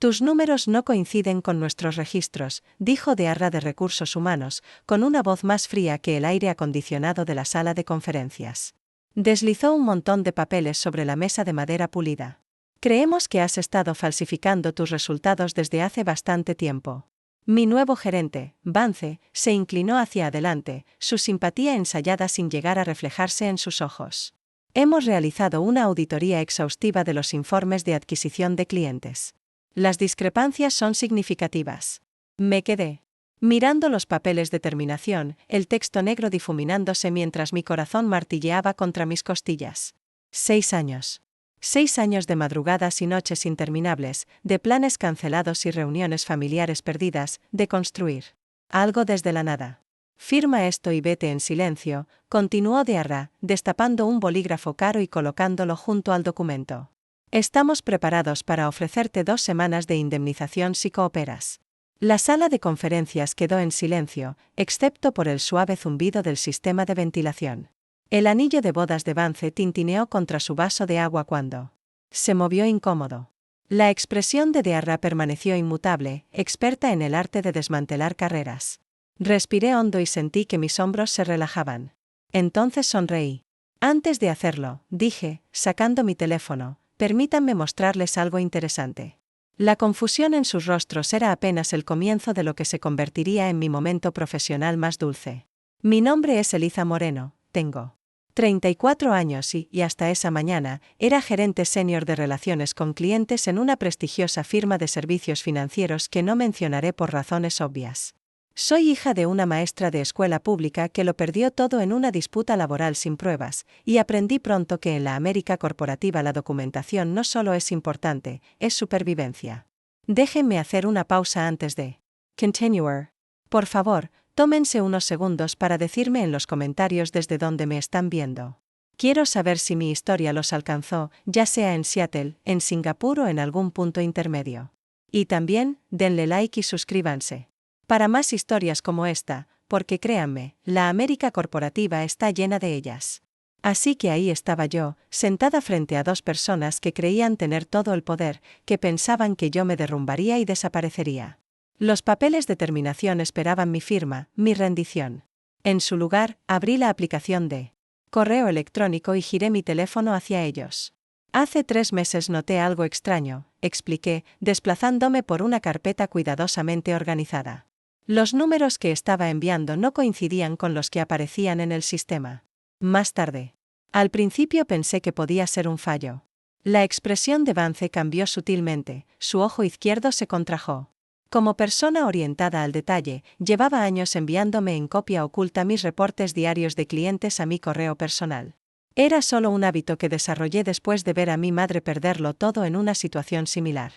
Tus números no coinciden con nuestros registros, dijo Dearra de Recursos Humanos, con una voz más fría que el aire acondicionado de la sala de conferencias. Deslizó un montón de papeles sobre la mesa de madera pulida. Creemos que has estado falsificando tus resultados desde hace bastante tiempo. Mi nuevo gerente, Vance, se inclinó hacia adelante, su simpatía ensayada sin llegar a reflejarse en sus ojos. Hemos realizado una auditoría exhaustiva de los informes de adquisición de clientes. Las discrepancias son significativas. Me quedé mirando los papeles de terminación, el texto negro difuminándose mientras mi corazón martilleaba contra mis costillas. 6 años. 6 años de madrugadas y noches interminables, de planes cancelados y reuniones familiares perdidas, de construir algo desde la nada. Firma esto y vete en silencio, continuó Dearra, destapando un bolígrafo caro y colocándolo junto al documento. Estamos preparados para ofrecerte 2 semanas de indemnización si cooperas. La sala de conferencias quedó en silencio, excepto por el suave zumbido del sistema de ventilación. El anillo de bodas de Vance tintineó contra su vaso de agua cuando se movió incómodo. La expresión de Dearra permaneció inmutable, experta en el arte de desmantelar carreras. Respiré hondo y sentí que mis hombros se relajaban. Entonces sonreí. Antes de hacerlo, dije, sacando mi teléfono, permítanme mostrarles algo interesante. La confusión en sus rostros era apenas el comienzo de lo que se convertiría en mi momento profesional más dulce. Mi nombre es Eliza Moreno, tengo 34 años y hasta esa mañana, era gerente senior de relaciones con clientes en una prestigiosa firma de servicios financieros que no mencionaré por razones obvias. Soy hija de una maestra de escuela pública que lo perdió todo en una disputa laboral sin pruebas, y aprendí pronto que en la América corporativa la documentación no solo es importante, es supervivencia. Déjenme hacer una pausa antes de continuar. Por favor, tómense unos segundos para decirme en los comentarios desde dónde me están viendo. Quiero saber si mi historia los alcanzó, ya sea en Seattle, en Singapur o en algún punto intermedio. Y también, denle like y suscríbanse. Para más historias como esta, porque créanme, la América corporativa está llena de ellas. Así que ahí estaba yo, sentada frente a 2 personas que creían tener todo el poder, que pensaban que yo me derrumbaría y desaparecería. Los papeles de terminación esperaban mi firma, mi rendición. En su lugar, abrí la aplicación de correo electrónico y giré mi teléfono hacia ellos. Hace 3 meses noté algo extraño, expliqué, desplazándome por una carpeta cuidadosamente organizada. Los números que estaba enviando no coincidían con los que aparecían en el sistema. Más tarde. Al principio pensé que podía ser un fallo. La expresión de Vance cambió sutilmente, su ojo izquierdo se contrajo. Como persona orientada al detalle, llevaba años enviándome en copia oculta mis reportes diarios de clientes a mi correo personal. Era solo un hábito que desarrollé después de ver a mi madre perderlo todo en una situación similar.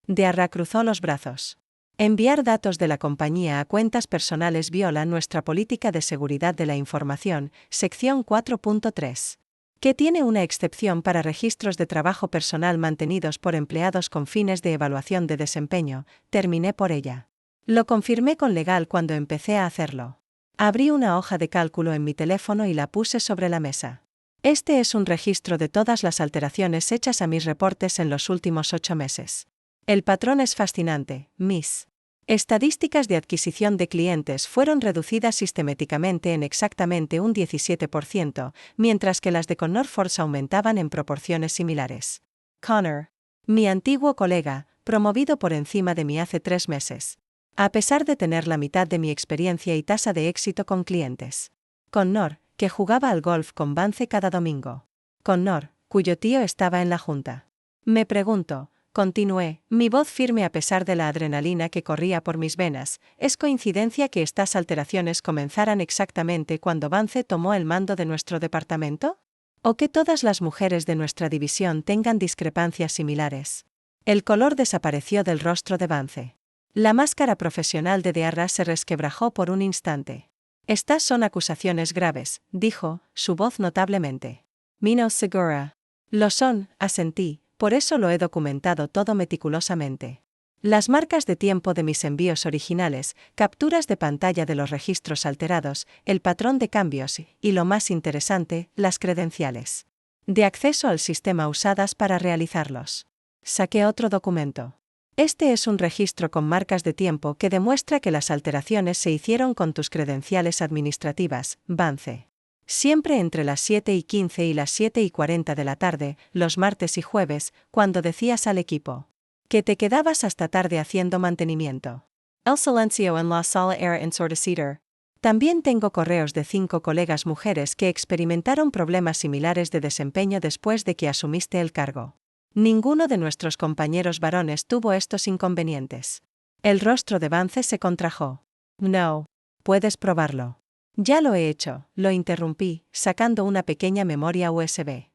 Dearra cruzó los brazos. Enviar datos de la compañía a cuentas personales viola nuestra política de seguridad de la información, sección 4.3. Que tiene una excepción para registros de trabajo personal mantenidos por empleados con fines de evaluación de desempeño, terminé por ella. Lo confirmé con legal cuando empecé a hacerlo. Abrí una hoja de cálculo en mi teléfono y la puse sobre la mesa. Este es un registro de todas las alteraciones hechas a mis reportes en los últimos 8 meses. El patrón es fascinante, mis estadísticas de adquisición de clientes fueron reducidas sistemáticamente en exactamente un 17%, mientras que las de Connor Force aumentaban en proporciones similares. Connor, mi antiguo colega, promovido por encima de mí hace 3 meses. A pesar de tener la mitad de mi experiencia y tasa de éxito con clientes. Connor, que jugaba al golf con Vance cada domingo. Connor, cuyo tío estaba en la junta. Me pregunto, continué, mi voz firme a pesar de la adrenalina que corría por mis venas, ¿es coincidencia que estas alteraciones comenzaran exactamente cuando Vance tomó el mando de nuestro departamento? ¿O que todas las mujeres de nuestra división tengan discrepancias similares? El color desapareció del rostro de Vance. La máscara profesional de Dearra se resquebrajó por un instante. Estas son acusaciones graves, dijo, su voz notablemente. Menos segura. Lo son, asentí, por eso lo he documentado todo meticulosamente. Las marcas de tiempo de mis envíos originales, capturas de pantalla de los registros alterados, el patrón de cambios y, lo más interesante, las credenciales de acceso al sistema usadas para realizarlos. Saqué otro documento. Este es un registro con marcas de tiempo que demuestra que las alteraciones se hicieron con tus credenciales administrativas, Vance. Siempre entre las 7:15 y las 7:40 de la tarde, los martes y jueves, cuando decías al equipo que te quedabas hasta tarde haciendo mantenimiento. El silencio en la sala era ensordecedor. También tengo correos de 5 colegas mujeres que experimentaron problemas similares de desempeño después de que asumiste el cargo. Ninguno de nuestros compañeros varones tuvo estos inconvenientes. El rostro de Vance se contrajo. No. Puedes probarlo. Ya lo he hecho, lo interrumpí, sacando una pequeña memoria USB.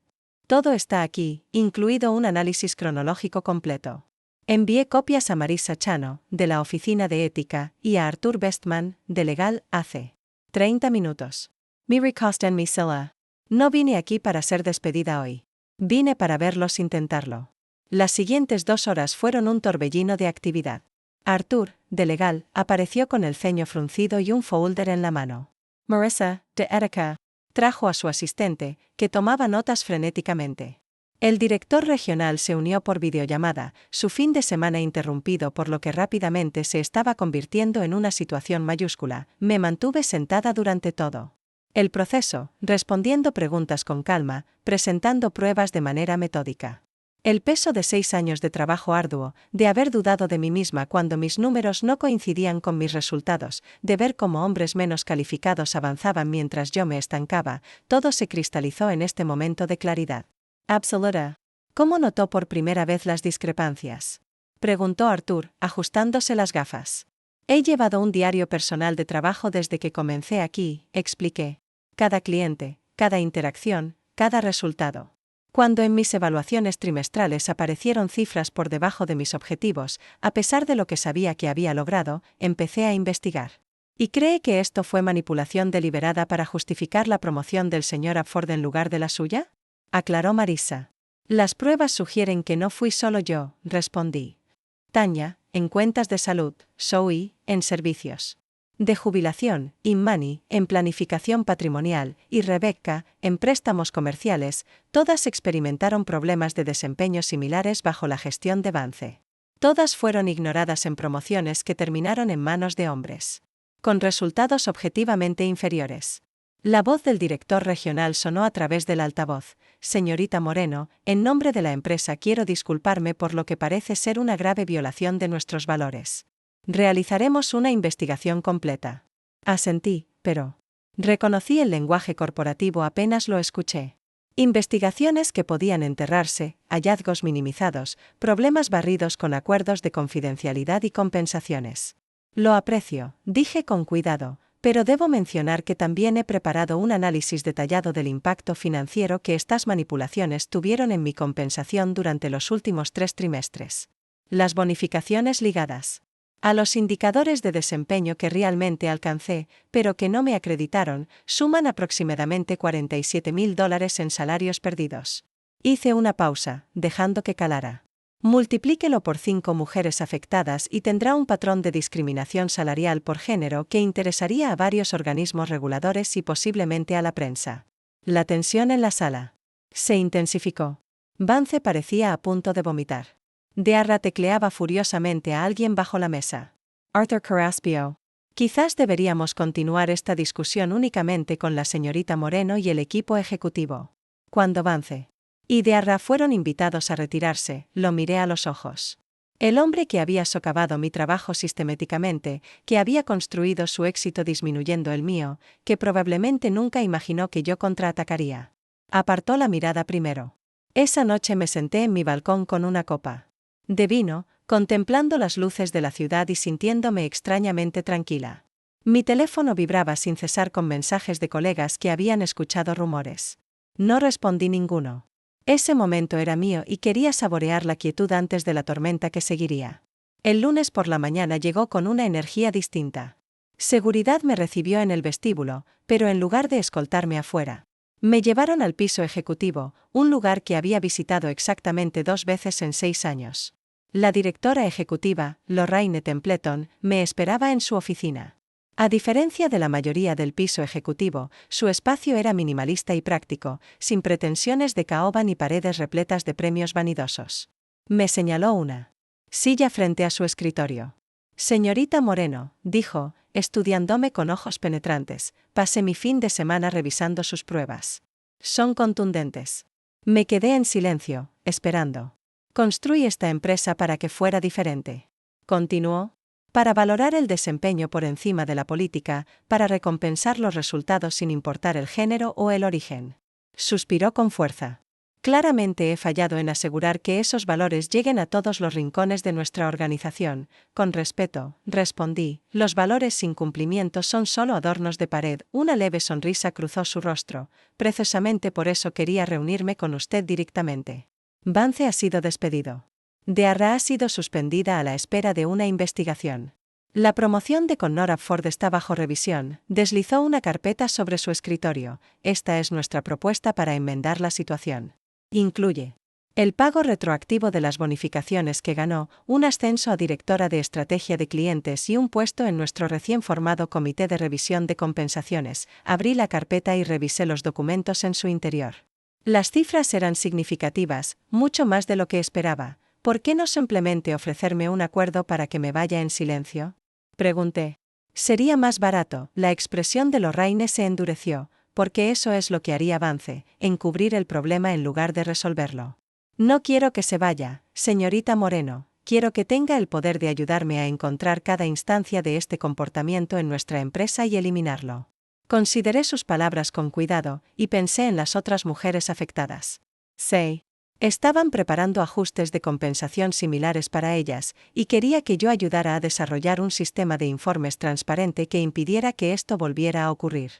Todo está aquí, incluido un análisis cronológico completo. Envié copias a Marisa Chano, de la Oficina de Ética, y a Arthur Bestman, de Legal, hace 30 minutos. Miri Kosten Misela. No vine aquí para ser despedida hoy. Vine para verlos intentarlo. Las siguientes 2 horas fueron un torbellino de actividad. Arthur, de Legal, apareció con el ceño fruncido y un folder en la mano. Marissa, de Ética, trajo a su asistente, que tomaba notas frenéticamente. El director regional se unió por videollamada, su fin de semana interrumpido por lo que rápidamente se estaba convirtiendo en una situación mayúscula. Me mantuve sentada durante todo el proceso, respondiendo preguntas con calma, presentando pruebas de manera metódica. El peso de 6 años de trabajo arduo, de haber dudado de mí misma cuando mis números no coincidían con mis resultados, de ver cómo hombres menos calificados avanzaban mientras yo me estancaba, todo se cristalizó en este momento de claridad absoluta. ¿Cómo notó por primera vez las discrepancias?, preguntó Arthur, ajustándose las gafas. He llevado un diario personal de trabajo desde que comencé aquí, expliqué. Cada cliente, cada interacción, cada resultado. Cuando en mis evaluaciones trimestrales aparecieron cifras por debajo de mis objetivos, a pesar de lo que sabía que había logrado, empecé a investigar. ¿Y cree que esto fue manipulación deliberada para justificar la promoción del señor Abford en lugar de la suya?, aclaró Marisa. Las pruebas sugieren que no fui solo yo, respondí. Tanya, en cuentas de salud, Zoe, en servicios de jubilación, Imani, en planificación patrimonial, y Rebecca, en préstamos comerciales, todas experimentaron problemas de desempeño similares bajo la gestión de Vance. Todas fueron ignoradas en promociones que terminaron en manos de hombres con resultados objetivamente inferiores. La voz del director regional sonó a través del altavoz. Señorita Moreno, en nombre de la empresa quiero disculparme por lo que parece ser una grave violación de nuestros valores. Realizaremos una investigación completa. Asentí, pero reconocí el lenguaje corporativo apenas lo escuché. Investigaciones que podían enterrarse, hallazgos minimizados, problemas barridos con acuerdos de confidencialidad y compensaciones. Lo aprecio, dije con cuidado, pero debo mencionar que también he preparado un análisis detallado del impacto financiero que estas manipulaciones tuvieron en mi compensación durante los últimos 3 trimestres. Las bonificaciones ligadas a los indicadores de desempeño que realmente alcancé, pero que no me acreditaron, suman aproximadamente $47,000 en salarios perdidos. Hice una pausa, dejando que calara. Multiplíquelo por 5 mujeres afectadas y tendrá un patrón de discriminación salarial por género que interesaría a varios organismos reguladores y posiblemente a la prensa. La tensión en la sala se intensificó. Vance parecía a punto de vomitar. Dearra tecleaba furiosamente a alguien bajo la mesa. Arthur Caraspio. Quizás deberíamos continuar esta discusión únicamente con la señorita Moreno y el equipo ejecutivo. Cuando Vance y Dearra fueron invitados a retirarse, lo miré a los ojos. El hombre que había socavado mi trabajo sistemáticamente, que había construido su éxito disminuyendo el mío, que probablemente nunca imaginó que yo contraatacaría. Apartó la mirada primero. Esa noche me senté en mi balcón con una copa de vino, contemplando las luces de la ciudad y sintiéndome extrañamente tranquila. Mi teléfono vibraba sin cesar con mensajes de colegas que habían escuchado rumores. No respondí ninguno. Ese momento era mío y quería saborear la quietud antes de la tormenta que seguiría. El lunes por la mañana llegó con una energía distinta. Seguridad me recibió en el vestíbulo, pero en lugar de escoltarme afuera, me llevaron al piso ejecutivo, un lugar que había visitado exactamente 2 veces en 6 años. La directora ejecutiva, Lorraine Templeton, me esperaba en su oficina. A diferencia de la mayoría del piso ejecutivo, su espacio era minimalista y práctico, sin pretensiones de caoba ni paredes repletas de premios vanidosos. Me señaló una Silla frente a su escritorio. Señorita Moreno, dijo, estudiándome con ojos penetrantes, pasé mi fin de semana revisando sus pruebas. Son contundentes. Me quedé en silencio, esperando. Construí esta empresa para que fuera diferente. Continuó. Para valorar el desempeño por encima de la política, para recompensar los resultados sin importar el género o el origen. Suspiró con fuerza. Claramente he fallado en asegurar que esos valores lleguen a todos los rincones de nuestra organización. Con respeto, respondí, los valores sin cumplimiento son solo adornos de pared. Una leve sonrisa cruzó su rostro. Precisamente por eso quería reunirme con usted directamente. Vance ha sido despedido. Dearra ha sido suspendida a la espera de una investigación. La promoción de Connora Ford está bajo revisión. Deslizó una carpeta sobre su escritorio. Esta es nuestra propuesta para enmendar la situación. Incluye el pago retroactivo de las bonificaciones que ganó, un ascenso a directora de estrategia de clientes y un puesto en nuestro recién formado comité de revisión de compensaciones. Abrí la carpeta y revisé los documentos en su interior. Las cifras eran significativas, mucho más de lo que esperaba. ¿Por qué no simplemente ofrecerme un acuerdo para que me vaya en silencio? Pregunté. Sería más barato. La expresión de Lorraine se endureció, porque eso es lo que haría Vance, encubrir el problema en lugar de resolverlo. No quiero que se vaya, señorita Moreno, quiero que tenga el poder de ayudarme a encontrar cada instancia de este comportamiento en nuestra empresa y eliminarlo. Consideré sus palabras con cuidado, y pensé en las otras mujeres afectadas. Estaban preparando ajustes de compensación similares para ellas, y quería que yo ayudara a desarrollar un sistema de informes transparente que impidiera que esto volviera a ocurrir.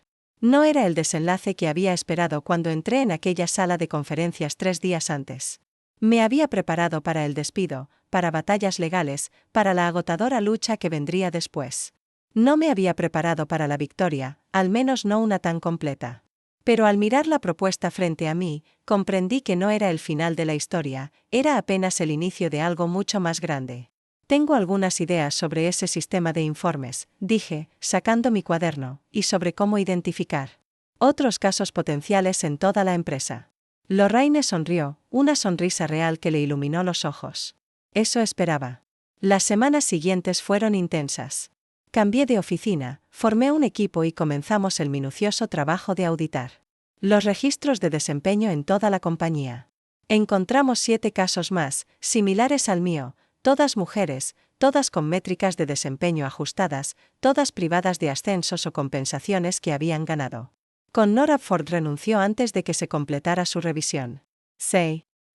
No era el desenlace que había esperado cuando entré en aquella sala de conferencias 3 días antes. Me había preparado para el despido, para batallas legales, para la agotadora lucha que vendría después. No me había preparado para la victoria, al menos no una tan completa. Pero al mirar la propuesta frente a mí, comprendí que no era el final de la historia, era apenas el inicio de algo mucho más grande. Tengo algunas ideas sobre ese sistema de informes, dije, sacando mi cuaderno, y sobre cómo identificar otros casos potenciales en toda la empresa. Lorraine sonrió, una sonrisa real que le iluminó los ojos. Eso esperaba. Las semanas siguientes fueron intensas. Cambié de oficina, formé un equipo y comenzamos el minucioso trabajo de auditar los registros de desempeño en toda la compañía. Encontramos 7 casos más, similares al mío, todas mujeres, todas con métricas de desempeño ajustadas, todas privadas de ascensos o compensaciones que habían ganado. Connora Ford renunció antes de que se completara su revisión.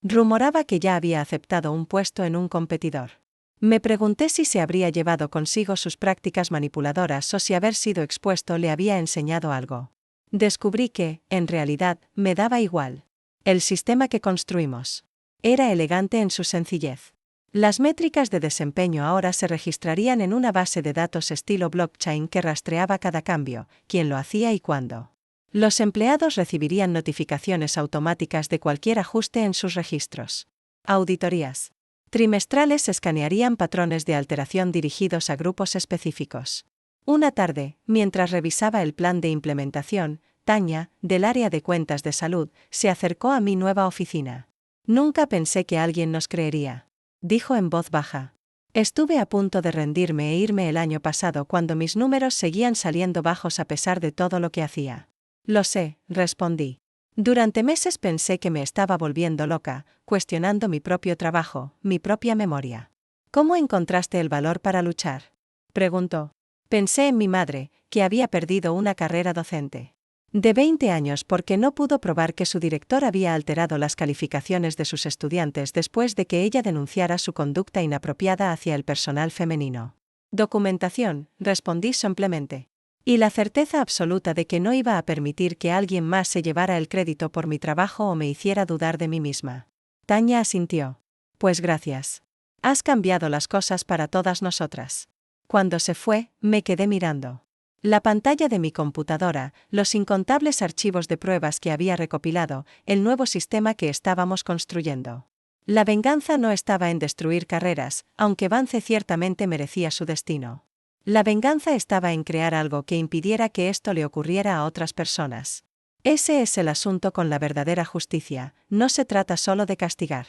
Rumoraba que ya había aceptado un puesto en un competidor. Me pregunté si se habría llevado consigo sus prácticas manipuladoras o si haber sido expuesto le había enseñado algo. Descubrí que, en realidad, me daba igual. El sistema que construimos era elegante en su sencillez. Las métricas de desempeño ahora se registrarían en una base de datos estilo blockchain que rastreaba cada cambio, quién lo hacía y cuándo. Los empleados recibirían notificaciones automáticas de cualquier ajuste en sus registros. Auditorías trimestrales escanearían patrones de alteración dirigidos a grupos específicos. Una tarde, mientras revisaba el plan de implementación, Tanya, del área de cuentas de salud, se acercó a mi nueva oficina. Nunca pensé que alguien nos creería, dijo en voz baja. Estuve a punto de rendirme e irme el año pasado cuando mis números seguían saliendo bajos a pesar de todo lo que hacía. Lo sé, respondí. Durante meses pensé que me estaba volviendo loca, cuestionando mi propio trabajo, mi propia memoria. ¿Cómo encontraste el valor para luchar?, preguntó. Pensé en mi madre, que había perdido una carrera docente de 20 años porque no pudo probar que su director había alterado las calificaciones de sus estudiantes después de que ella denunciara su conducta inapropiada hacia el personal femenino. Documentación, respondí simplemente. Y la certeza absoluta de que no iba a permitir que alguien más se llevara el crédito por mi trabajo o me hiciera dudar de mí misma. Tanya asintió. Pues gracias. Has cambiado las cosas para todas nosotras. Cuando se fue, me quedé mirando la pantalla de mi computadora, los incontables archivos de pruebas que había recopilado, el nuevo sistema que estábamos construyendo. La venganza no estaba en destruir carreras, aunque Vance ciertamente merecía su destino. La venganza estaba en crear algo que impidiera que esto le ocurriera a otras personas. Ese es el asunto con la verdadera justicia, no se trata solo de castigar.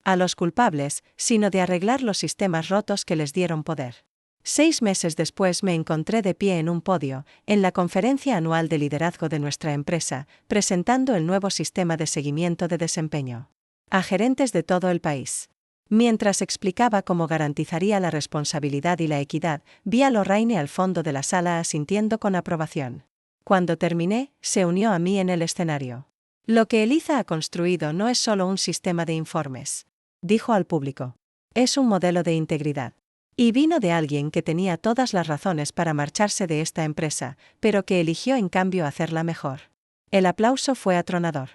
a los culpables, sino de arreglar los sistemas rotos que les dieron poder. 6 meses después me encontré de pie en un podio, en la conferencia anual de liderazgo de nuestra empresa, presentando el nuevo sistema de seguimiento de desempeño a gerentes de todo el país. Mientras explicaba cómo garantizaría la responsabilidad y la equidad, vi a Lorraine al fondo de la sala asintiendo con aprobación. Cuando terminé, se unió a mí en el escenario. Lo que Eliza ha construido no es solo un sistema de informes, dijo al público. Es un modelo de integridad. Y vino de alguien que tenía todas las razones para marcharse de esta empresa, pero que eligió en cambio hacerla mejor. El aplauso fue atronador.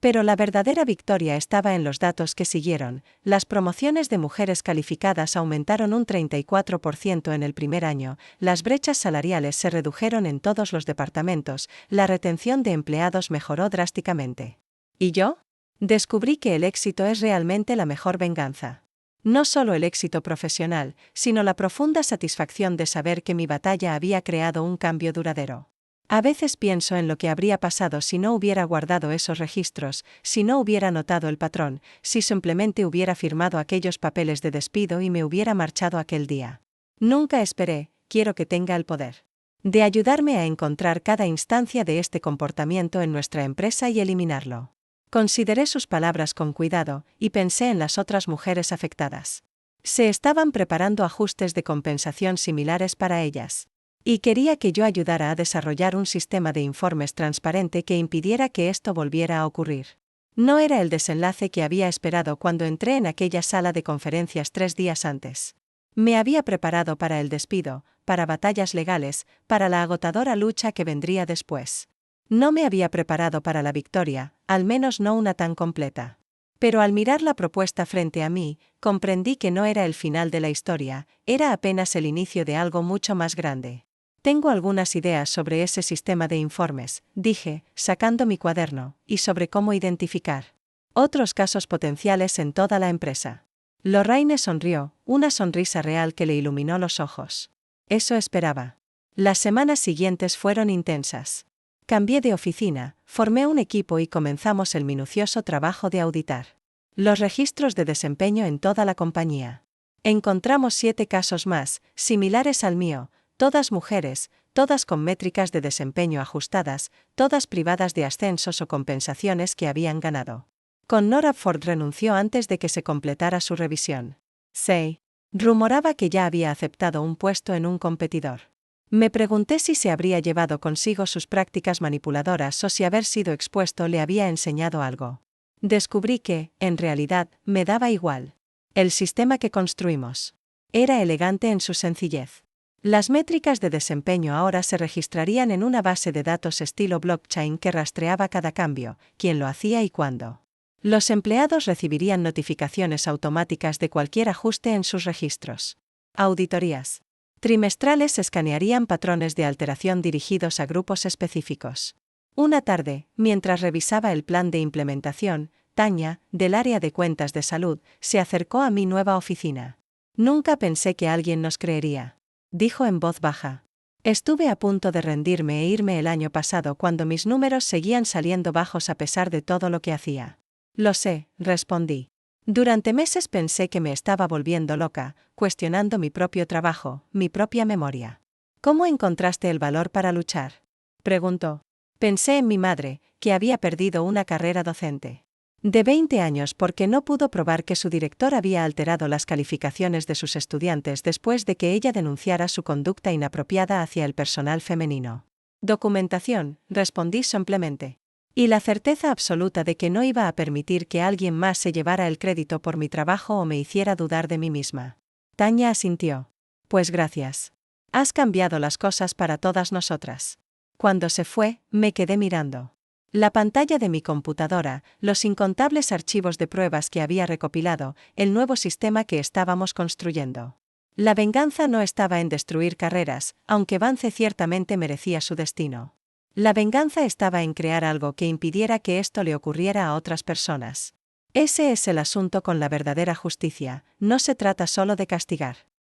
Pero la verdadera victoria estaba en los datos que siguieron. Las promociones de mujeres calificadas aumentaron un 34% en el primer año, las brechas salariales se redujeron en todos los departamentos, la retención de empleados mejoró drásticamente. ¿Y yo? Descubrí que el éxito es realmente la mejor venganza. No solo el éxito profesional, sino la profunda satisfacción de saber que mi batalla había creado un cambio duradero. A veces pienso en lo que habría pasado si no hubiera guardado esos registros, si no hubiera notado el patrón, si simplemente hubiera firmado aquellos papeles de despido y me hubiera marchado aquel día. Nunca esperé, quiero que tenga el poder de ayudarme a encontrar cada instancia de este comportamiento en nuestra empresa y eliminarlo. Consideré sus palabras con cuidado, y pensé en las otras mujeres afectadas. Se estaban preparando ajustes de compensación similares para ellas. Y quería que yo ayudara a desarrollar un sistema de informes transparente que impidiera que esto volviera a ocurrir. No era el desenlace que había esperado cuando entré en aquella sala de conferencias 3 días antes. Me había preparado para el despido, para batallas legales, para la agotadora lucha que vendría después. No me había preparado para la victoria, al menos no una tan completa. Pero al mirar la propuesta frente a mí, comprendí que no era el final de la historia, era apenas el inicio de algo mucho más grande. Tengo algunas ideas sobre ese sistema de informes, dije, sacando mi cuaderno, y sobre cómo identificar otros casos potenciales en toda la empresa. Lorraine sonrió, una sonrisa real que le iluminó los ojos. Eso esperaba. Las semanas siguientes fueron intensas. Cambié de oficina, formé un equipo y comenzamos el minucioso trabajo de auditar los registros de desempeño en toda la compañía. Encontramos 7 casos más, similares al mío, todas mujeres, todas con métricas de desempeño ajustadas, todas privadas de ascensos o compensaciones que habían ganado. Connor Ford renunció antes de que se completara su revisión. Se rumoraba que ya había aceptado un puesto en un competidor. Me pregunté si se habría llevado consigo sus prácticas manipuladoras o si haber sido expuesto le había enseñado algo. Descubrí que, en realidad, me daba igual. El sistema que construimos era elegante en su sencillez. Las métricas de desempeño ahora se registrarían en una base de datos estilo blockchain que rastreaba cada cambio, quién lo hacía y cuándo. Los empleados recibirían notificaciones automáticas de cualquier ajuste en sus registros. Auditorías trimestrales escanearían patrones de alteración dirigidos a grupos específicos. Una tarde, mientras revisaba el plan de implementación, Tanya, del área de cuentas de salud, se acercó a mi nueva oficina. Nunca pensé que alguien nos creería, dijo en voz baja. Estuve a punto de rendirme e irme el año pasado cuando mis números seguían saliendo bajos a pesar de todo lo que hacía. Lo sé, respondí. Durante meses pensé que me estaba volviendo loca, cuestionando mi propio trabajo, mi propia memoria. ¿Cómo encontraste el valor para luchar?, preguntó. Pensé en mi madre, que había perdido una carrera docente de 20 años porque no pudo probar que su director había alterado las calificaciones de sus estudiantes después de que ella denunciara su conducta inapropiada hacia el personal femenino. Documentación, respondí simplemente. Y la certeza absoluta de que no iba a permitir que alguien más se llevara el crédito por mi trabajo o me hiciera dudar de mí misma. Tanya asintió. Pues gracias. Has cambiado las cosas para todas nosotras. Cuando se fue, me quedé mirando la pantalla de mi computadora, los incontables archivos de pruebas que había recopilado, el nuevo sistema que estábamos construyendo. La venganza no estaba en destruir carreras, aunque Vance ciertamente merecía su destino. La venganza estaba en crear algo que impidiera que esto le ocurriera a otras personas. Ese es el asunto con la verdadera justicia, no se trata solo de castigar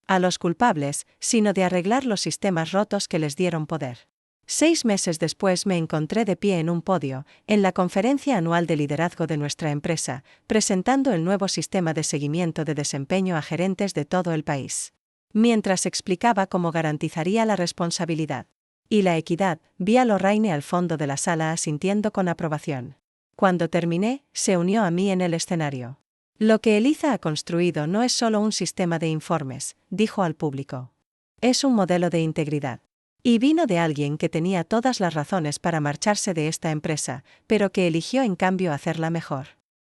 a los culpables, sino de arreglar los sistemas rotos que les dieron poder. 6 meses después me encontré de pie en un podio, en la conferencia anual de liderazgo de nuestra empresa, presentando el nuevo sistema de seguimiento de desempeño a gerentes de todo el país. Mientras explicaba cómo garantizaría la responsabilidad y la equidad, vi a Lorraine al fondo de la sala asintiendo con aprobación. Cuando terminé, se unió a mí en el escenario. Lo que Eliza ha construido no es solo un sistema de informes, dijo al público. Es un modelo de integridad. Y vino de alguien que tenía todas las razones para marcharse de esta empresa, pero que eligió en cambio hacerla mejor.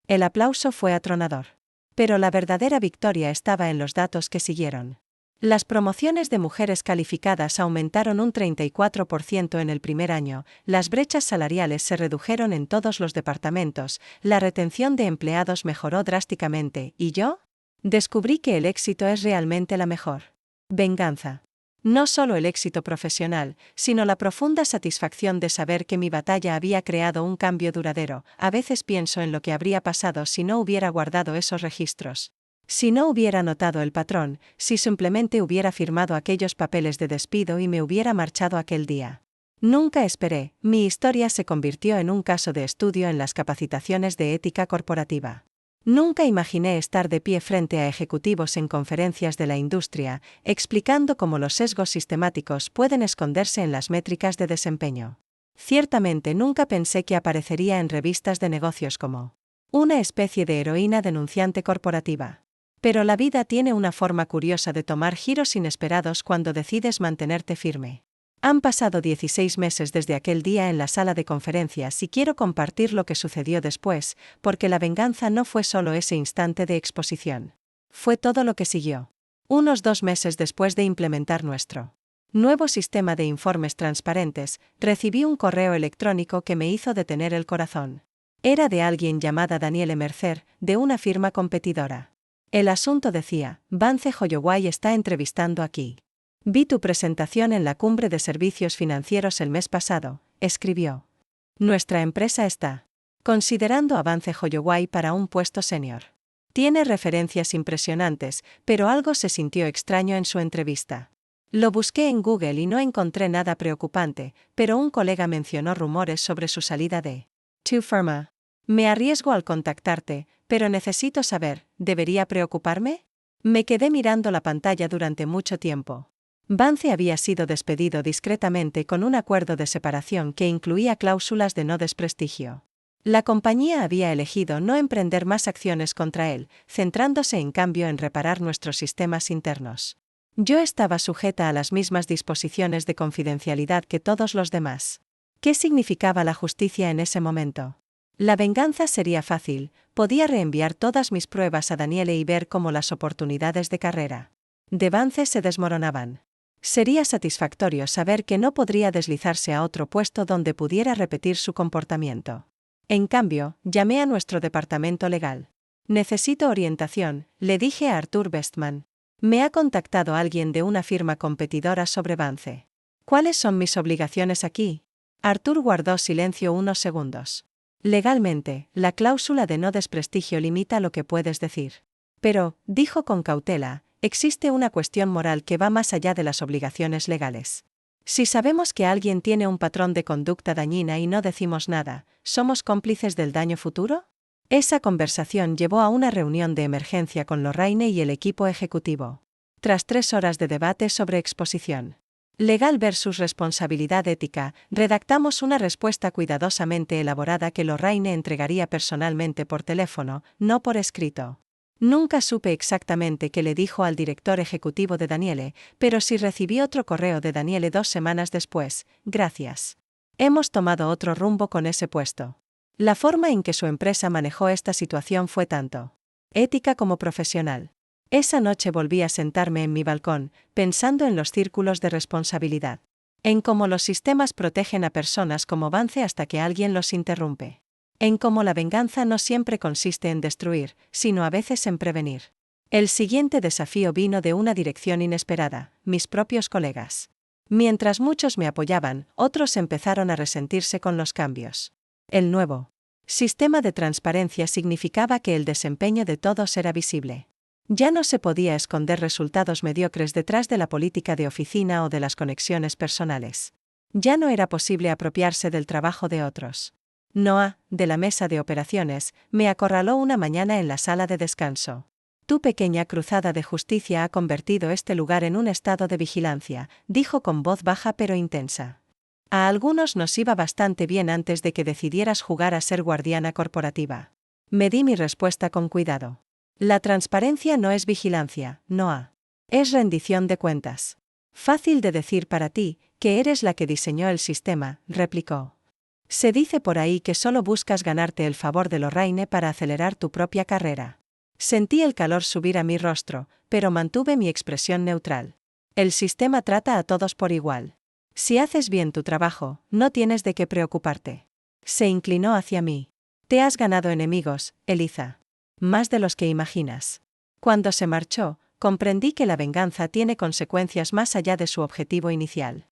El aplauso fue atronador. Pero la verdadera victoria estaba en los datos que siguieron. Las promociones de mujeres calificadas aumentaron un 34% en el primer año, las brechas salariales se redujeron en todos los departamentos, la retención de empleados mejoró drásticamente, ¿y yo? Descubrí que el éxito es realmente la mejor venganza. No solo el éxito profesional, sino la profunda satisfacción de saber que mi batalla había creado un cambio duradero. A veces pienso en lo que habría pasado si no hubiera guardado esos registros. Si no hubiera notado el patrón, si simplemente hubiera firmado aquellos papeles de despido y me hubiera marchado aquel día. Nunca esperé, mi historia se convirtió en un caso de estudio en las capacitaciones de ética corporativa. Nunca imaginé estar de pie frente a ejecutivos en conferencias de la industria, explicando cómo los sesgos sistemáticos pueden esconderse en las métricas de desempeño. Ciertamente nunca pensé que aparecería en revistas de negocios como una especie de heroína denunciante corporativa. Pero la vida tiene una forma curiosa de tomar giros inesperados cuando decides mantenerte firme. Han pasado 16 meses desde aquel día en la sala de conferencias y quiero compartir lo que sucedió después, porque la venganza no fue solo ese instante de exposición. Fue todo lo que siguió. Unos 2 meses después de implementar nuestro nuevo sistema de informes transparentes, recibí un correo electrónico que me hizo detener el corazón. Era de alguien llamada Daniele Mercer, de una firma competidora. El asunto decía: Vance Holloway está entrevistando aquí. Vi tu presentación en la cumbre de servicios financieros el mes pasado, escribió. Nuestra empresa está considerando a Vance Holloway para un puesto senior. Tiene referencias impresionantes, pero algo se sintió extraño en su entrevista. Lo busqué en Google y no encontré nada preocupante, pero un colega mencionó rumores sobre su salida de tu firma. Me arriesgo al contactarte, pero necesito saber, ¿debería preocuparme? Me quedé mirando la pantalla durante mucho tiempo. Vance había sido despedido discretamente con un acuerdo de separación que incluía cláusulas de no desprestigio. La compañía había elegido no emprender más acciones contra él, centrándose en cambio en reparar nuestros sistemas internos. Yo estaba sujeta a las mismas disposiciones de confidencialidad que todos los demás. ¿Qué significaba la justicia en ese momento? La venganza sería fácil, podía reenviar todas mis pruebas a Daniele y ver cómo las oportunidades de carrera de Vance se desmoronaban. Sería satisfactorio saber que no podría deslizarse a otro puesto donde pudiera repetir su comportamiento. En cambio, llamé a nuestro departamento legal. Necesito orientación, le dije a Arthur Bestman. Me ha contactado alguien de una firma competidora sobre Vance. ¿Cuáles son mis obligaciones aquí? Arthur guardó silencio unos segundos. Legalmente, la cláusula de no desprestigio limita lo que puedes decir. Pero, dijo con cautela, existe una cuestión moral que va más allá de las obligaciones legales. Si sabemos que alguien tiene un patrón de conducta dañina y no decimos nada, ¿somos cómplices del daño futuro? Esa conversación llevó a una reunión de emergencia con Lorraine y el equipo ejecutivo. Tras 3 horas de debate sobre exposición legal versus responsabilidad ética, redactamos una respuesta cuidadosamente elaborada que Lorraine entregaría personalmente por teléfono, no por escrito. Nunca supe exactamente qué le dijo al director ejecutivo de Daniele, pero sí recibí otro correo de Daniele 2 semanas después: gracias. Hemos tomado otro rumbo con ese puesto. La forma en que su empresa manejó esta situación fue tanto ética como profesional. Esa noche volví a sentarme en mi balcón, pensando en los círculos de responsabilidad. En cómo los sistemas protegen a personas como Vance hasta que alguien los interrumpe. En cómo la venganza no siempre consiste en destruir, sino a veces en prevenir. El siguiente desafío vino de una dirección inesperada: mis propios colegas. Mientras muchos me apoyaban, otros empezaron a resentirse con los cambios. El nuevo sistema de transparencia significaba que el desempeño de todos era visible. Ya no se podía esconder resultados mediocres detrás de la política de oficina o de las conexiones personales. Ya no era posible apropiarse del trabajo de otros. Noah, de la mesa de operaciones, me acorraló una mañana en la sala de descanso. Tu pequeña cruzada de justicia ha convertido este lugar en un estado de vigilancia, dijo con voz baja pero intensa. A algunos nos iba bastante bien antes de que decidieras jugar a ser guardiana corporativa. Me di mi respuesta con cuidado. La transparencia no es vigilancia, Noah. Es rendición de cuentas. Fácil de decir para ti, que eres la que diseñó el sistema, replicó. Se dice por ahí que solo buscas ganarte el favor de Lorraine para acelerar tu propia carrera. Sentí el calor subir a mi rostro, pero mantuve mi expresión neutral. El sistema trata a todos por igual. Si haces bien tu trabajo, no tienes de qué preocuparte. Se inclinó hacia mí. Te has ganado enemigos, Eliza. Más de los que imaginas. Cuando se marchó, comprendí que la venganza tiene consecuencias más allá de su objetivo inicial.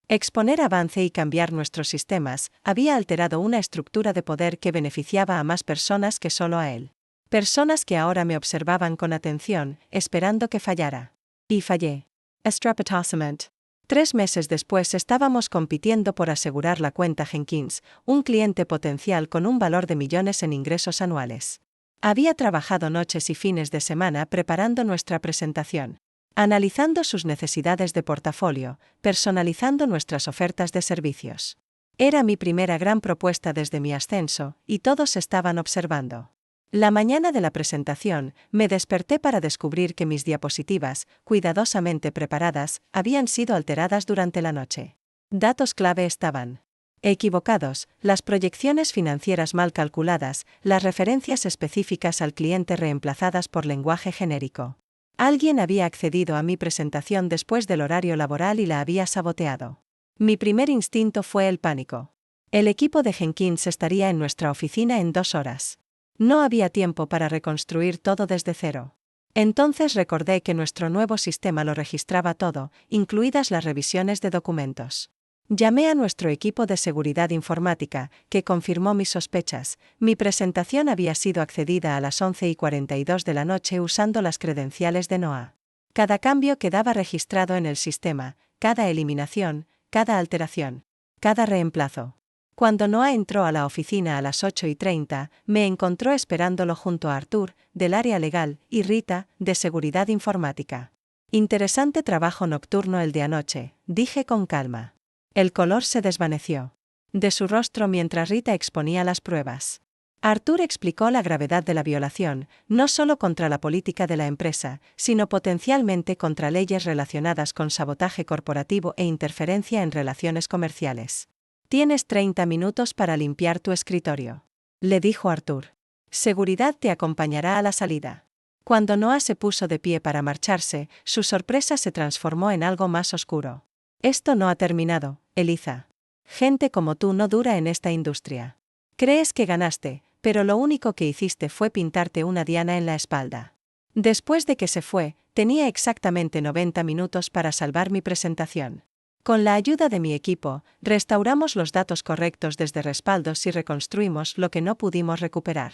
Exponer avance y cambiar nuestros sistemas había alterado una estructura de poder que beneficiaba a más personas que solo a él. Personas que ahora me observaban con atención, esperando que fallara. Y fallé. Estrepitosamente. 3 meses después estábamos compitiendo por asegurar la cuenta Jenkins, un cliente potencial con un valor de millones en ingresos anuales. Había trabajado noches y fines de semana preparando nuestra presentación, analizando sus necesidades de portafolio, personalizando nuestras ofertas de servicios. Era mi primera gran propuesta desde mi ascenso, y todos estaban observando. La mañana de la presentación, me desperté para descubrir que mis diapositivas, cuidadosamente preparadas, habían sido alteradas durante la noche. Datos clave estaban equivocados, las proyecciones financieras mal calculadas, las referencias específicas al cliente reemplazadas por lenguaje genérico. Alguien había accedido a mi presentación después del horario laboral y la había saboteado. Mi primer instinto fue el pánico. El equipo de Jenkins estaría en nuestra oficina en 2 horas. No había tiempo para reconstruir todo desde cero. Entonces recordé que nuestro nuevo sistema lo registraba todo, incluidas las revisiones de documentos. Llamé a nuestro equipo de seguridad informática, que confirmó mis sospechas. Mi presentación había sido accedida a las 11:42 de la noche usando las credenciales de Noah. Cada cambio quedaba registrado en el sistema, cada eliminación, cada alteración, cada reemplazo. Cuando Noah entró a la oficina a las 8:30, me encontró esperándolo junto a Arthur, del área legal, y Rita, de seguridad informática. Interesante trabajo nocturno el de anoche, dije con calma. El color se desvaneció de su rostro mientras Rita exponía las pruebas. Arthur explicó la gravedad de la violación, no solo contra la política de la empresa, sino potencialmente contra leyes relacionadas con sabotaje corporativo e interferencia en relaciones comerciales. Tienes 30 minutos para limpiar tu escritorio, le dijo Arthur. Seguridad te acompañará a la salida. Cuando Noah se puso de pie para marcharse, su sorpresa se transformó en algo más oscuro. Esto no ha terminado, Eliza. Gente como tú no dura en esta industria. Crees que ganaste, pero lo único que hiciste fue pintarte una diana en la espalda. Después de que se fue, tenía exactamente 90 minutos para salvar mi presentación. Con la ayuda de mi equipo, restauramos los datos correctos desde respaldos y reconstruimos lo que no pudimos recuperar.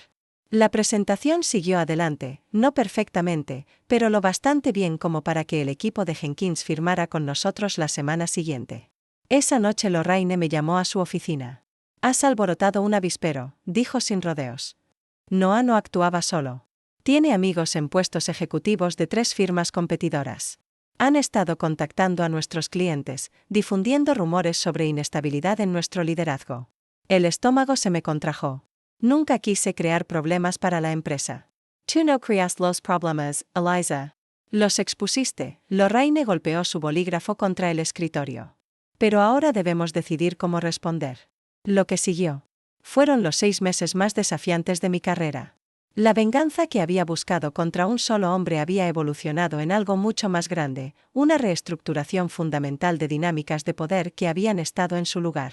La presentación siguió adelante, no perfectamente, pero lo bastante bien como para que el equipo de Jenkins firmara con nosotros la semana siguiente. Esa noche Lorraine me llamó a su oficina. Has alborotado un avispero, dijo sin rodeos. Noah no actuaba solo. Tiene amigos en puestos ejecutivos de 3 firmas competidoras. Han estado contactando a nuestros clientes, difundiendo rumores sobre inestabilidad en nuestro liderazgo. El estómago se me contrajo. Nunca quise crear problemas para la empresa. Tú no creas los problemas, Eliza. Los expusiste. Lorraine golpeó su bolígrafo contra el escritorio. Pero ahora debemos decidir cómo responder. Lo que siguió fueron los 6 meses más desafiantes de mi carrera. La venganza que había buscado contra un solo hombre había evolucionado en algo mucho más grande, una reestructuración fundamental de dinámicas de poder que habían estado en su lugar.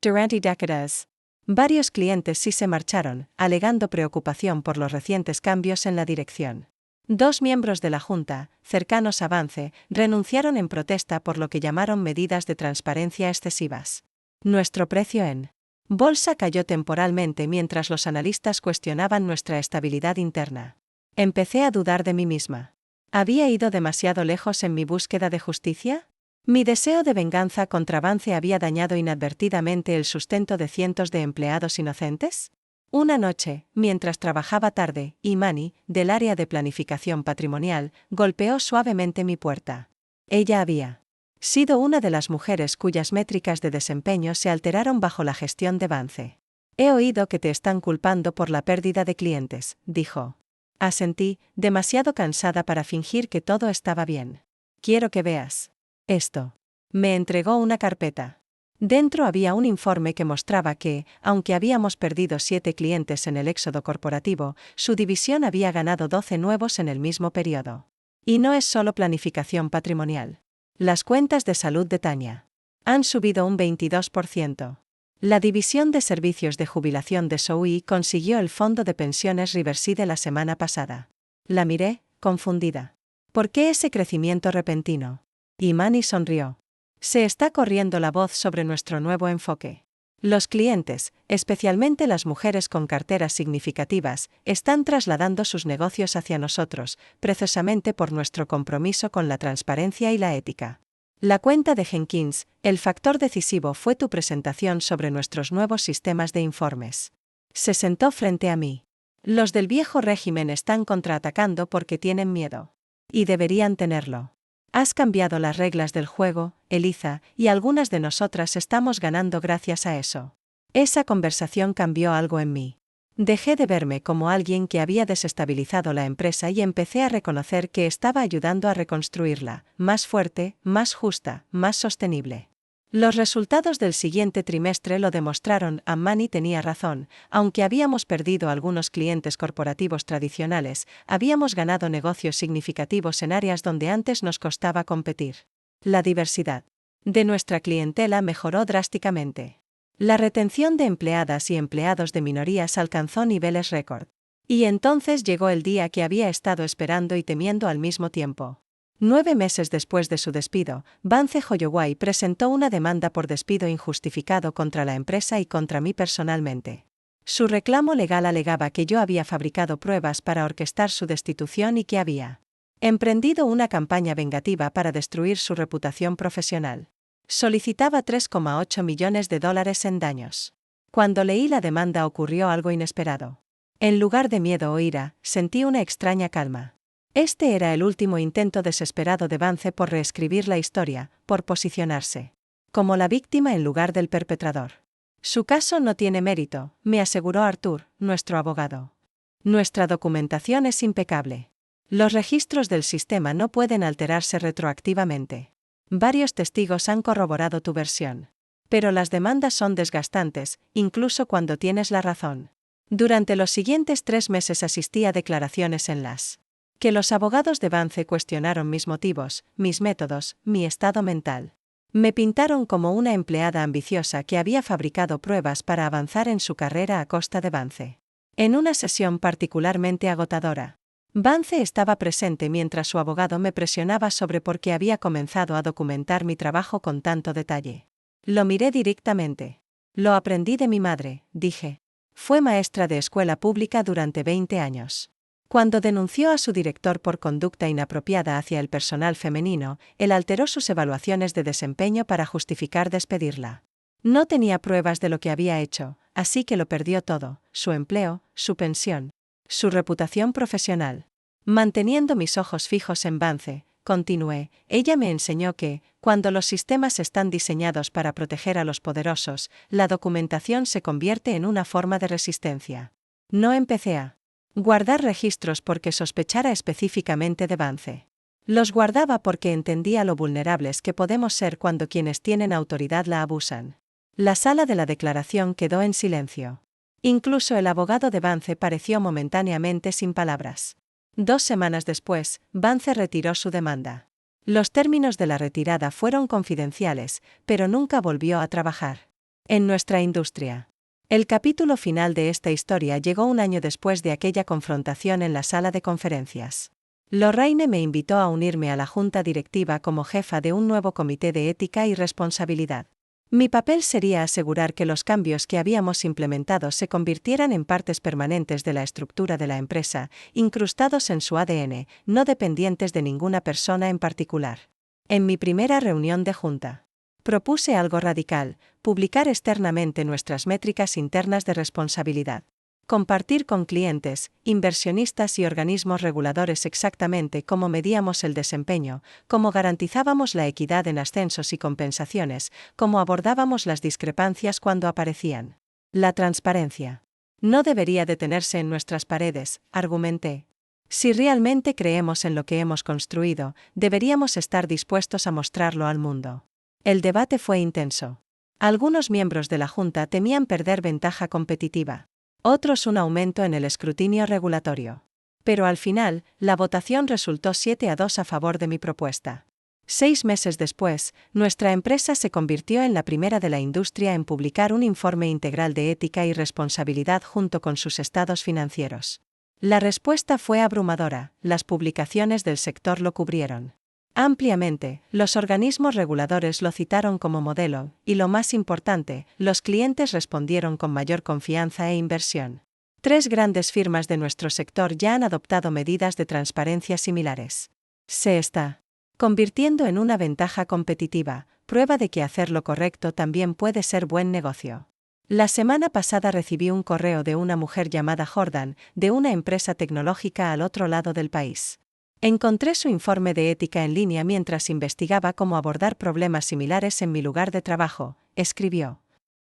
Durante décadas, varios clientes sí se marcharon, alegando preocupación por los recientes cambios en la dirección. 2 miembros de la Junta, cercanos a Vance, renunciaron en protesta por lo que llamaron medidas de transparencia excesivas. Nuestro precio en bolsa cayó temporalmente mientras los analistas cuestionaban nuestra estabilidad interna. Empecé a dudar de mí misma. ¿Había ido demasiado lejos en mi búsqueda de justicia? Mi deseo de venganza contra Vance había dañado inadvertidamente el sustento de cientos de empleados inocentes. Una noche, mientras trabajaba tarde, Imani, del área de planificación patrimonial, golpeó suavemente mi puerta. Ella había sido una de las mujeres cuyas métricas de desempeño se alteraron bajo la gestión de Vance. He oído que te están culpando por la pérdida de clientes, dijo. Asentí, demasiado cansada para fingir que todo estaba bien. Quiero que veas esto. Me entregó una carpeta. Dentro había un informe que mostraba que, aunque habíamos perdido 7 clientes en el éxodo corporativo, su división había ganado 12 nuevos en el mismo periodo. Y no es solo planificación patrimonial. Las cuentas de salud de Tanya han subido un 22%. La división de servicios de jubilación de Zoe consiguió el fondo de pensiones Riverside la semana pasada. La miré, confundida. ¿Por qué ese crecimiento repentino? Imani sonrió. Se está corriendo la voz sobre nuestro nuevo enfoque. Los clientes, especialmente las mujeres con carteras significativas, están trasladando sus negocios hacia nosotros, precisamente por nuestro compromiso con la transparencia y la ética. La cuenta de Jenkins, el factor decisivo fue tu presentación sobre nuestros nuevos sistemas de informes. Se sentó frente a mí. Los del viejo régimen están contraatacando porque tienen miedo. Y deberían tenerlo. Has cambiado las reglas del juego, Eliza, y algunas de nosotras estamos ganando gracias a eso. Esa conversación cambió algo en mí. Dejé de verme como alguien que había desestabilizado la empresa y empecé a reconocer que estaba ayudando a reconstruirla, más fuerte, más justa, más sostenible. Los resultados del siguiente trimestre lo demostraron. Imani tenía razón, aunque habíamos perdido algunos clientes corporativos tradicionales, habíamos ganado negocios significativos en áreas donde antes nos costaba competir. La diversidad de nuestra clientela mejoró drásticamente. La retención de empleadas y empleados de minorías alcanzó niveles récord. Y entonces llegó el día que había estado esperando y temiendo al mismo tiempo. 9 meses después de su despido, Vance Holloway presentó una demanda por despido injustificado contra la empresa y contra mí personalmente. Su reclamo legal alegaba que yo había fabricado pruebas para orquestar su destitución y que había emprendido una campaña vengativa para destruir su reputación profesional. Solicitaba $3,8 millones en daños. Cuando leí la demanda ocurrió algo inesperado. En lugar de miedo o ira, sentí una extraña calma. Este era el último intento desesperado de Vance por reescribir la historia, por posicionarse como la víctima en lugar del perpetrador. Su caso no tiene mérito, me aseguró Arthur, nuestro abogado. Nuestra documentación es impecable. Los registros del sistema no pueden alterarse retroactivamente. Varios testigos han corroborado tu versión. Pero las demandas son desgastantes, incluso cuando tienes la razón. Durante los siguientes 3 meses asistí a declaraciones en las que los abogados de Vance cuestionaron mis motivos, mis métodos, mi estado mental. Me pintaron como una empleada ambiciosa que había fabricado pruebas para avanzar en su carrera a costa de Vance. En una sesión particularmente agotadora, Vance estaba presente mientras su abogado me presionaba sobre por qué había comenzado a documentar mi trabajo con tanto detalle. Lo miré directamente. Lo aprendí de mi madre, dije. Fue maestra de escuela pública durante 20 años. Cuando denunció a su director por conducta inapropiada hacia el personal femenino, él alteró sus evaluaciones de desempeño para justificar despedirla. No tenía pruebas de lo que había hecho, así que lo perdió todo, su empleo, su pensión, su reputación profesional. Manteniendo mis ojos fijos en Vance, continué, ella me enseñó que, cuando los sistemas están diseñados para proteger a los poderosos, la documentación se convierte en una forma de resistencia. No empecé a guardar registros porque sospechara específicamente de Vance. Los guardaba porque entendía lo vulnerables que podemos ser cuando quienes tienen autoridad la abusan. La sala de la declaración quedó en silencio. Incluso el abogado de Vance pareció momentáneamente sin palabras. 2 semanas después, Vance retiró su demanda. Los términos de la retirada fueron confidenciales, pero nunca volvió a trabajar en nuestra industria. El capítulo final de esta historia llegó un año después de aquella confrontación en la sala de conferencias. Lorraine me invitó a unirme a la junta directiva como jefa de un nuevo comité de ética y responsabilidad. Mi papel sería asegurar que los cambios que habíamos implementado se convirtieran en partes permanentes de la estructura de la empresa, incrustados en su ADN, no dependientes de ninguna persona en particular. En mi primera reunión de junta, propuse algo radical: publicar externamente nuestras métricas internas de responsabilidad. Compartir con clientes, inversionistas y organismos reguladores exactamente cómo medíamos el desempeño, cómo garantizábamos la equidad en ascensos y compensaciones, cómo abordábamos las discrepancias cuando aparecían. La transparencia no debería detenerse en nuestras paredes, argumenté. Si realmente creemos en lo que hemos construido, deberíamos estar dispuestos a mostrarlo al mundo. El debate fue intenso. Algunos miembros de la Junta temían perder ventaja competitiva. Otros un aumento en el escrutinio regulatorio. Pero al final, la votación resultó 7-2 a favor de mi propuesta. 6 meses después, nuestra empresa se convirtió en la primera de la industria en publicar un informe integral de ética y responsabilidad junto con sus estados financieros. La respuesta fue abrumadora: las publicaciones del sector lo cubrieron ampliamente, los organismos reguladores lo citaron como modelo, y lo más importante, los clientes respondieron con mayor confianza e inversión. 3 grandes firmas de nuestro sector ya han adoptado medidas de transparencia similares. Se está convirtiendo en una ventaja competitiva, prueba de que hacer lo correcto también puede ser buen negocio. La semana pasada recibí un correo de una mujer llamada Jordan, de una empresa tecnológica al otro lado del país. Encontré su informe de ética en línea mientras investigaba cómo abordar problemas similares en mi lugar de trabajo, escribió.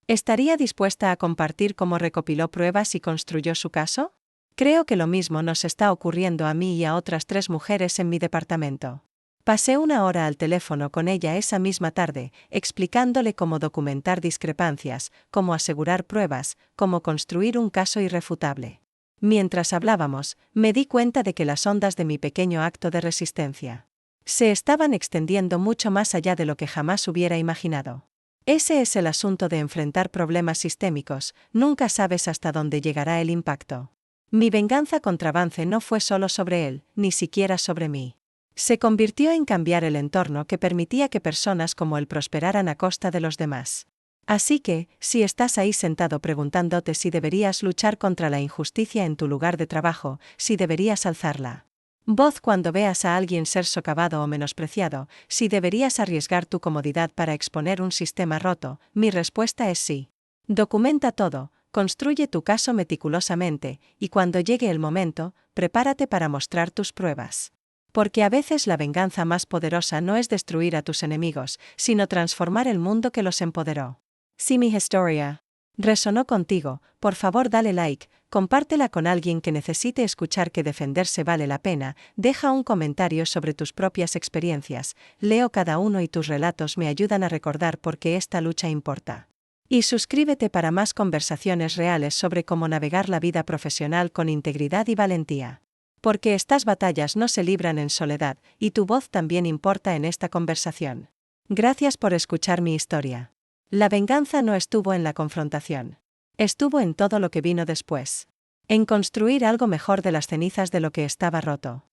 ¿Estaría dispuesta a compartir cómo recopiló pruebas y construyó su caso? Creo que lo mismo nos está ocurriendo a mí y a otras 3 mujeres en mi departamento. Pasé 1 hora al teléfono con ella esa misma tarde, explicándole cómo documentar discrepancias, cómo asegurar pruebas, cómo construir un caso irrefutable. Mientras hablábamos, me di cuenta de que las ondas de mi pequeño acto de resistencia se estaban extendiendo mucho más allá de lo que jamás hubiera imaginado. Ese es el asunto de enfrentar problemas sistémicos: nunca sabes hasta dónde llegará el impacto. Mi venganza contra Vance no fue solo sobre él, ni siquiera sobre mí. Se convirtió en cambiar el entorno que permitía que personas como él prosperaran a costa de los demás. Así que, si estás ahí sentado preguntándote si deberías luchar contra la injusticia en tu lugar de trabajo, si deberías alzarla voz cuando veas a alguien ser socavado o menospreciado, si deberías arriesgar tu comodidad para exponer un sistema roto, mi respuesta es sí. Documenta todo, construye tu caso meticulosamente, y cuando llegue el momento, prepárate para mostrar tus pruebas. Porque a veces la venganza más poderosa no es destruir a tus enemigos, sino transformar el mundo que los empoderó. Si mi historia resonó contigo, por favor dale like, compártela con alguien que necesite escuchar que defenderse vale la pena, deja un comentario sobre tus propias experiencias, leo cada uno y tus relatos me ayudan a recordar por qué esta lucha importa. Y suscríbete para más conversaciones reales sobre cómo navegar la vida profesional con integridad y valentía. Porque estas batallas no se libran en soledad, y tu voz también importa en esta conversación. Gracias por escuchar mi historia. La venganza no estuvo en la confrontación. Estuvo en todo lo que vino después. En construir algo mejor de las cenizas de lo que estaba roto.